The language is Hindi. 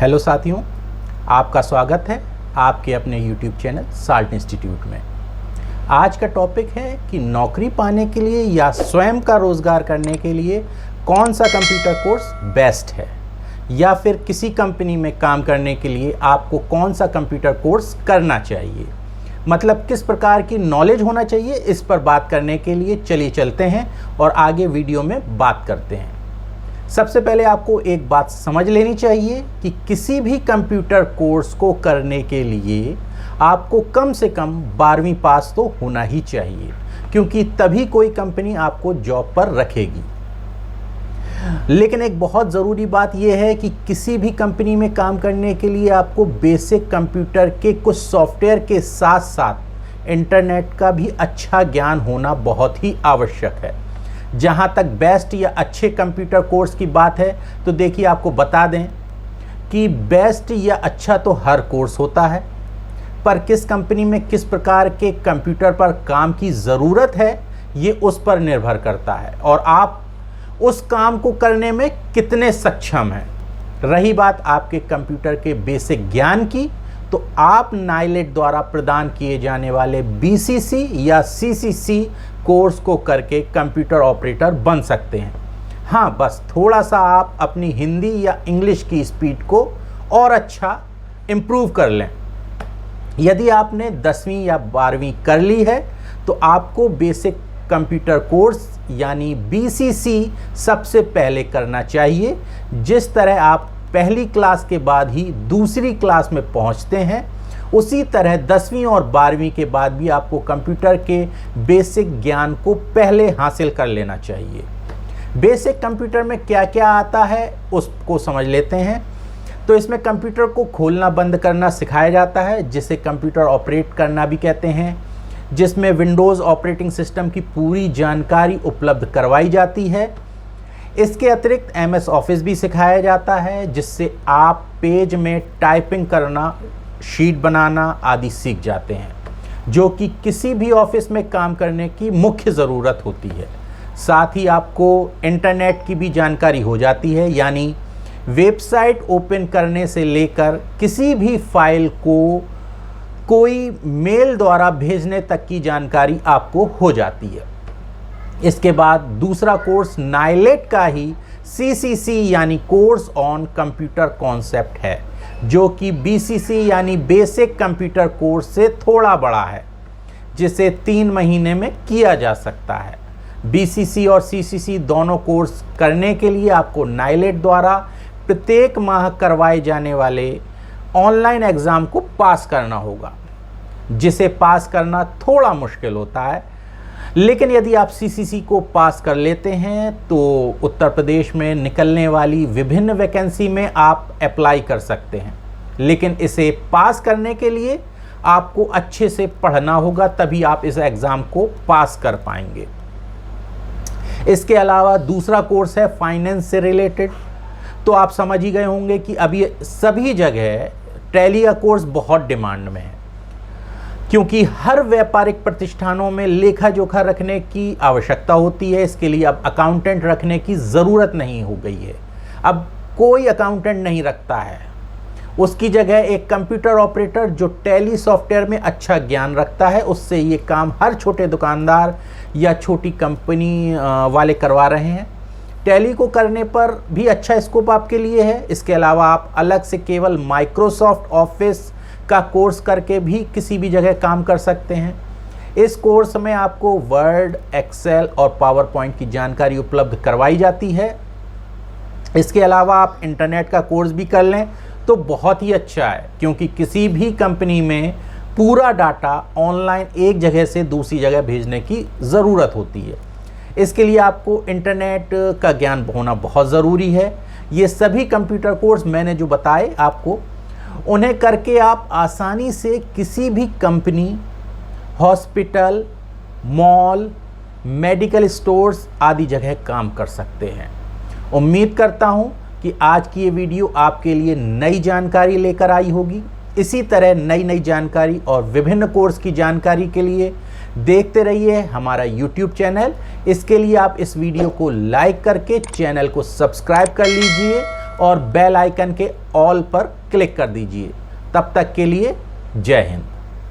हेलो साथियों, आपका स्वागत है आपके अपने YouTube चैनल साल्ट इंस्टीट्यूट में। आज का टॉपिक है कि नौकरी पाने के लिए या स्वयं का रोज़गार करने के लिए कौन सा कंप्यूटर कोर्स बेस्ट है, या फिर किसी कंपनी में काम करने के लिए आपको कौन सा कंप्यूटर कोर्स करना चाहिए, मतलब किस प्रकार की नॉलेज होना चाहिए। इस पर बात करने के लिए चलिए चलते हैं और आगे वीडियो में बात करते हैं। सबसे पहले आपको एक बात समझ लेनी चाहिए कि किसी भी कंप्यूटर कोर्स को करने के लिए आपको कम से कम 12वीं पास तो होना ही चाहिए, क्योंकि तभी कोई कंपनी आपको जॉब पर रखेगी। लेकिन एक बहुत ज़रूरी बात यह है कि किसी भी कंपनी में काम करने के लिए आपको बेसिक कंप्यूटर के कुछ सॉफ्टवेयर के साथ साथ इंटरनेट का भी अच्छा ज्ञान होना बहुत ही आवश्यक है। जहाँ तक बेस्ट या अच्छे कंप्यूटर कोर्स की बात है तो देखिए, आपको बता दें कि बेस्ट या अच्छा तो हर कोर्स होता है, पर किस कंपनी में किस प्रकार के कंप्यूटर पर काम की ज़रूरत है ये उस पर निर्भर करता है और आप उस काम को करने में कितने सक्षम हैं। रही बात आपके कंप्यूटर के बेसिक ज्ञान की, तो आप नाइलेट द्वारा प्रदान किए जाने वाले BCC या CCC कोर्स को करके कंप्यूटर ऑपरेटर बन सकते हैं। हाँ, बस थोड़ा सा आप अपनी हिंदी या इंग्लिश की स्पीड को और अच्छा इम्प्रूव कर लें। यदि आपने 10वीं या 12वीं कर ली है तो आपको बेसिक कंप्यूटर कोर्स यानी BCC सबसे पहले करना चाहिए। जिस तरह आप पहली क्लास के बाद ही दूसरी क्लास में पहुंचते हैं, उसी तरह 10वीं और 12वीं के बाद भी आपको कंप्यूटर के बेसिक ज्ञान को पहले हासिल कर लेना चाहिए। बेसिक कंप्यूटर में क्या क्या आता है उसको समझ लेते हैं। तो इसमें कंप्यूटर को खोलना बंद करना सिखाया जाता है, जिसे कंप्यूटर ऑपरेट करना भी कहते हैं, जिसमें विंडोज़ ऑपरेटिंग सिस्टम की पूरी जानकारी उपलब्ध करवाई जाती है। इसके अतिरिक्त MS ऑफिस भी सिखाया जाता है, जिससे आप पेज में टाइपिंग करना, शीट बनाना आदि सीख जाते हैं, जो कि किसी भी ऑफिस में काम करने की मुख्य ज़रूरत होती है। साथ ही आपको इंटरनेट की भी जानकारी हो जाती है, यानी वेबसाइट ओपन करने से लेकर किसी भी फाइल को कोई मेल द्वारा भेजने तक की जानकारी आपको हो जाती है। इसके बाद दूसरा कोर्स नाइलेट का ही CCC यानी कोर्स ऑन कंप्यूटर कॉन्सेप्ट है, जो कि BCC यानी बेसिक कंप्यूटर कोर्स से थोड़ा बड़ा है, जिसे 3 महीने में किया जा सकता है। BCC और CCC दोनों कोर्स करने के लिए आपको नाइलेट द्वारा प्रत्येक माह करवाए जाने वाले ऑनलाइन एग्ज़ाम को पास करना होगा, जिसे पास करना थोड़ा मुश्किल होता है। लेकिन यदि आप CCC को पास कर लेते हैं तो उत्तर प्रदेश में निकलने वाली विभिन्न वैकेंसी में आप अप्लाई कर सकते हैं। लेकिन इसे पास करने के लिए आपको अच्छे से पढ़ना होगा, तभी आप इस एग्ज़ाम को पास कर पाएंगे। इसके अलावा दूसरा कोर्स है फाइनेंस से रिलेटेड। तो आप समझ ही गए होंगे कि अभी सभी जगह टैली का कोर्स बहुत डिमांड में है, क्योंकि हर व्यापारिक प्रतिष्ठानों में लेखा जोखा रखने की आवश्यकता होती है। इसके लिए अब अकाउंटेंट रखने की ज़रूरत नहीं हो गई है। अब कोई अकाउंटेंट नहीं रखता है, उसकी जगह एक कंप्यूटर ऑपरेटर जो टैली सॉफ्टवेयर में अच्छा ज्ञान रखता है, उससे ये काम हर छोटे दुकानदार या छोटी कंपनी वाले करवा रहे हैं। टैली को करने पर भी अच्छा स्कोप आपके लिए है। इसके अलावा आप अलग से केवल माइक्रोसॉफ्ट ऑफिस का कोर्स करके भी किसी भी जगह काम कर सकते हैं। इस कोर्स में आपको वर्ड, एक्सेल और पावर पॉइंट की जानकारी उपलब्ध करवाई जाती है। इसके अलावा आप इंटरनेट का कोर्स भी कर लें तो बहुत ही अच्छा है, क्योंकि किसी भी कंपनी में पूरा डाटा ऑनलाइन एक जगह से दूसरी जगह भेजने की ज़रूरत होती है। इसके लिए आपको इंटरनेट का ज्ञान होना बहुत ज़रूरी है। ये सभी कंप्यूटर कोर्स मैंने जो बताए आपको, उन्हें करके आप आसानी से किसी भी company, hospital, mall, medical stores आदि जगह काम कर सकते हैं। उम्मीद करता हूं कि आज की ये वीडियो आपके लिए नई जानकारी लेकर आई होगी। इसी तरह नई नई जानकारी और विभिन्न कोर्स की जानकारी के लिए देखते रहिए हमारा YouTube चैनल। इसके लिए आप इस वीडियो को लाइक करके चैनल को सब्सक्राइब कर लीजिए और बेल आइकन के ऑल पर क्लिक कर दीजिए। तब तक के लिए जय हिंद।